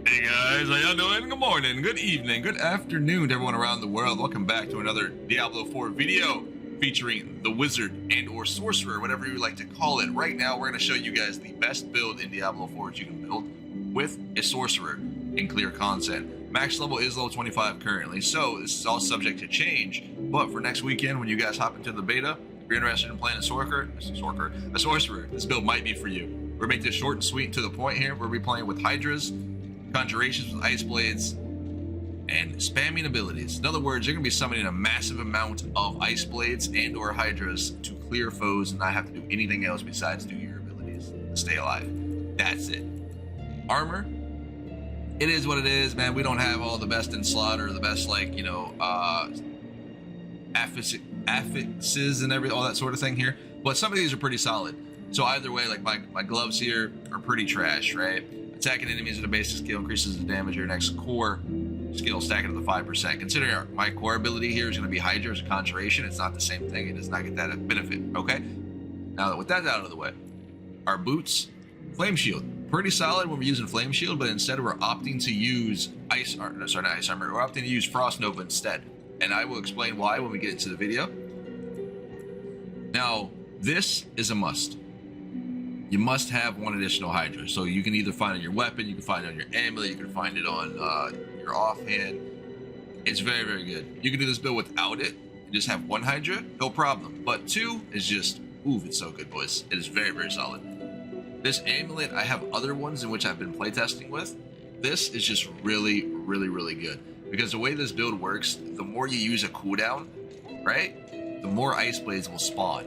Hey guys, how y'all doing? Good morning, good evening, good afternoon to everyone around the world. Welcome back to another Diablo 4 video featuring the Wizard and or Sorcerer, whatever you like to call it. Right now, we're going to show you guys the best build in Diablo 4 that you can build with a Sorcerer in clear content. Max level is level 25 currently, so this is all subject to change. But for next weekend, when you guys hop into the beta, if you're interested in playing a Sorcerer, this build might be for you. We're making this short and sweet and to the point here. We'll be playing with Hydras, Conjurations with Ice Blades, and spamming abilities. In other words, you're going to be summoning a massive amount of Ice Blades and or Hydras to clear foes and not have to do anything else besides do your abilities to stay alive. That's it. Armor, it is what it is, man. We don't have all the best in slot or the best, like, you know, affixes and all that sort of thing here. But some of these are pretty solid. So either way, like my gloves here are pretty trash, right? Attacking enemies at a basic skill increases the damage of your next core skill, stacking to the 5%. Considering my core ability here is going to be Hydra as a Conjuration, it's not the same thing. It does not get that benefit, okay? Now that with that out of the way, our boots, Flame Shield. Pretty solid when we're using Flame Shield, but instead we're opting to use We're opting to use Frost Nova instead. And I will explain why when we get into the video. Now, this is a must. You must have one additional Hydra. So you can either find it on your weapon, you can find it on your amulet, you can find it on your offhand. It's very, very good. You can do this build without it and just have one Hydra, no problem. But two is just, ooh, it's so good, boys. It is very, very solid. This amulet, I have other ones in which I've been playtesting with. This is just really, really, really good. Because the way this build works, the more you use a cooldown, right, the more Ice Blades will spawn.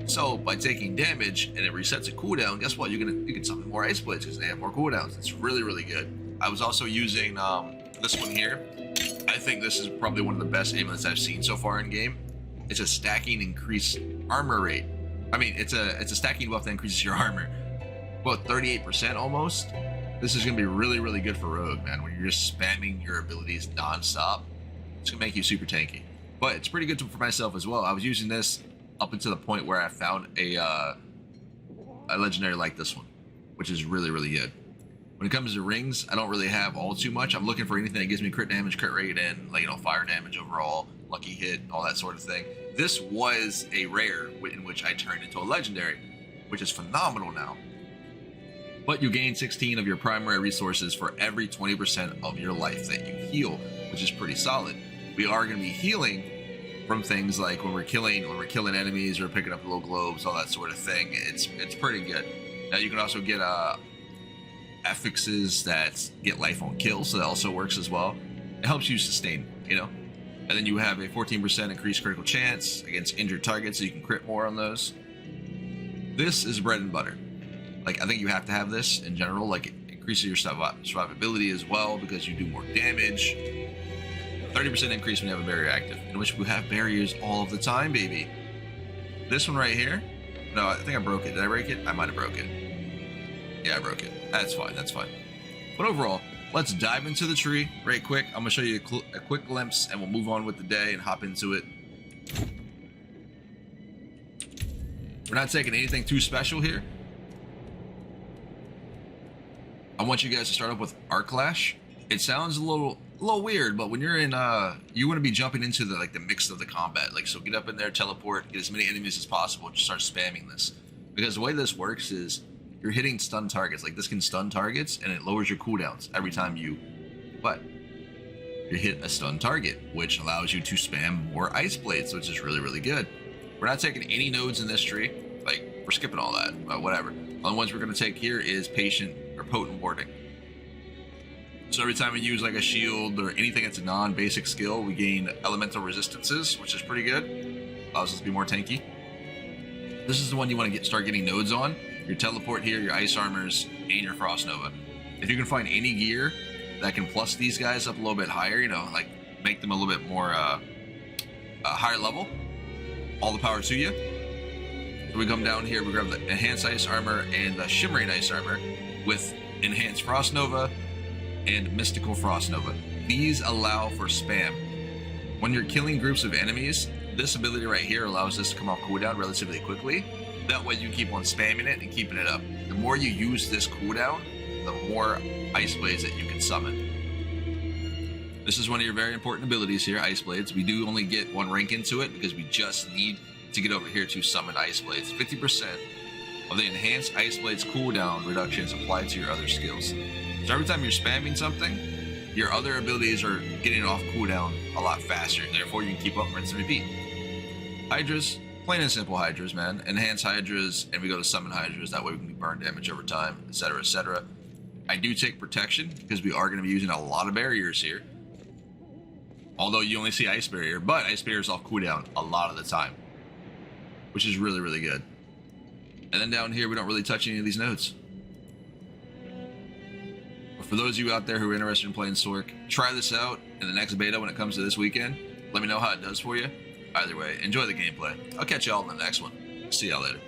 So by taking damage and it resets a cooldown, guess what? You can summon more Ice Blades because they have more cooldowns. It's really, really good. I was also using this one here. I think this is probably one of the best amulets I've seen so far in game. It's a stacking increased armor rate. I mean, it's a stacking buff that increases your armor, about 38% almost. This is gonna be really, really good for Rogue, man. When you're just spamming your abilities non-stop, it's gonna make you super tanky. But it's pretty good for myself as well. I was using this up until the point where I found a legendary like this one, which is really, really good. When it comes to rings, I don't really have all too much. I'm looking for anything that gives me crit damage, crit rate, and, like, you know, fire damage overall, lucky hit, all that sort of thing. This was a rare in which I turned into a legendary, which is phenomenal now. But you gain 16 of your primary resources for every 20% of your life that you heal, which is pretty solid. We are going to be healing from things like when we're killing enemies or picking up little globes, all that sort of thing. It's pretty good. Now you can also get affixes that get life on kill, so that also works as well. It helps you sustain, you know. And then you have a 14% increased critical chance against injured targets, so you can crit more on those. This is bread and butter. Like, I think you have to have this in general. Like, it increases your survivability as well because you do more damage. 30% increase when you have a barrier active, in which we have barriers all of the time, baby. This one right here, no, I think I broke it. Did I break it? I might have broke it. Yeah, I broke it. That's fine, that's fine. But overall, let's dive into the tree right quick. I'm gonna show you a quick glimpse and we'll move on with the day and hop into it. We're not taking anything too special here. I want you guys to start off with Arc Clash. It sounds a little weird, but when you're in you want to be jumping into the mix of the combat. Like, so get up in there, teleport, get as many enemies as possible, just start spamming this. Because the way this works is you're hitting stun targets. Like, this can stun targets and it lowers your cooldowns every time you hit a stun target, which allows you to spam more Ice Blades, which is really, really good. We're not taking any nodes in this tree. Like, we're skipping all that, whatever. The only ones we're going to take here is Patient or Potent Warding. So every time we use like a shield or anything that's a non-basic skill, we gain elemental resistances, which is pretty good. Allows us to be more tanky. This is the one you want to start getting nodes on. Your teleport here, your ice armors, and your Frost Nova. If you can find any gear that can plus these guys up a little bit higher, you know, like make them a little bit more higher level, all the power to you. So we come down here, we grab the enhanced ice armor and the shimmering ice armor with enhanced Frost Nova and mystical Frost Nova. These allow for spam. When you're killing groups of enemies, this ability right here allows this to come off cooldown relatively quickly. That way you keep on spamming it and keeping it up. The more you use this cooldown, the more ice blades that you can summon. This is one of your very important abilities here, Ice Blades. We do only get 1 rank into it because we just need to get over here to summon Ice Blades. 50% of the enhanced Ice Blades cooldown reduction is applied to your other skills. So every time you're spamming something, your other abilities are getting off cooldown a lot faster. Therefore, you can keep up, rinse, and repeat. Hydras, plain and simple Hydras, man. Enhance Hydras, and we go to summon Hydras. That way we can burn damage over time, etc., etc. I do take protection because we are going to be using a lot of barriers here. Although you only see Ice Barrier, but Ice Barrier is off cooldown a lot of the time, which is really, really good. And then down here, we don't really touch any of these nodes. But for those of you out there who are interested in playing Sorc, try this out in the next beta when it comes to this weekend. Let me know how it does for you. Either way, enjoy the gameplay. I'll catch y'all in the next one. See y'all later.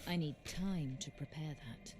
I need time to prepare that.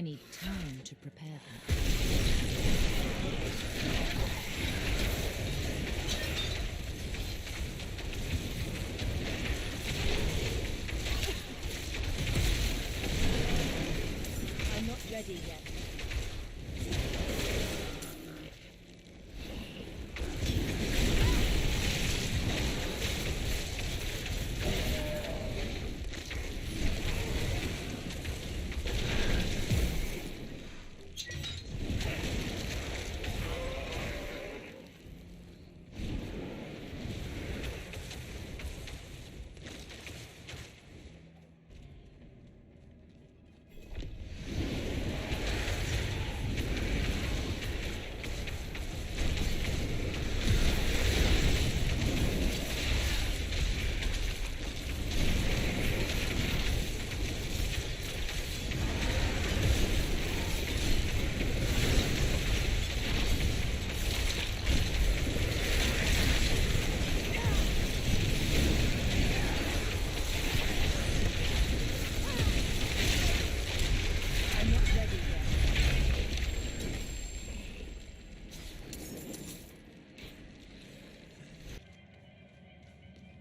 I need time to prepare that. I'm not ready yet.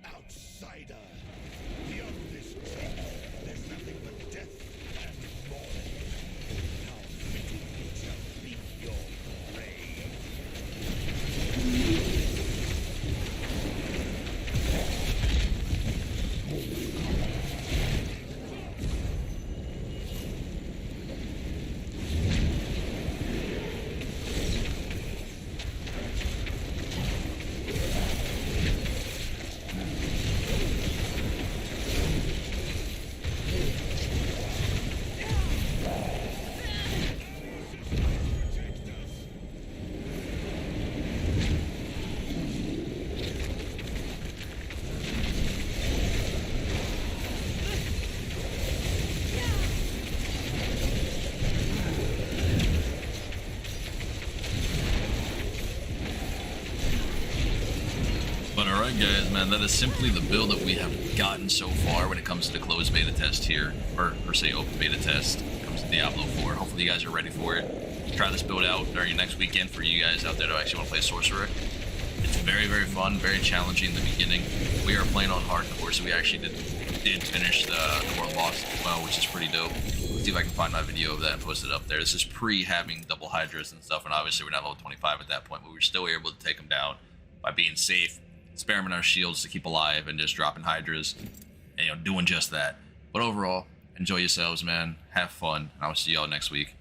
Outsider! Beyond this truth, there's nothing but death and mourning. How fitting it shall be your grave. But alright guys, man, that is simply the build that we have gotten so far when it comes to the closed beta test here, or say open beta test when it comes to Diablo 4. Hopefully you guys are ready for it. Try this build out during your next weekend for you guys out there that actually want to play Sorcerer. It's very, very fun, very challenging in the beginning. We are playing on hardcore, so we actually did finish the world boss as well, which is pretty dope. Let's see if I can find my video of that and post it up there. This is pre having double hydras and stuff, and obviously we're not level 25 at that point, but we were still able to take them down by being safe, sparing our shields to keep alive, and just dropping hydras and doing just that. But overall, enjoy yourselves, man. Have fun, and I'll see y'all next week.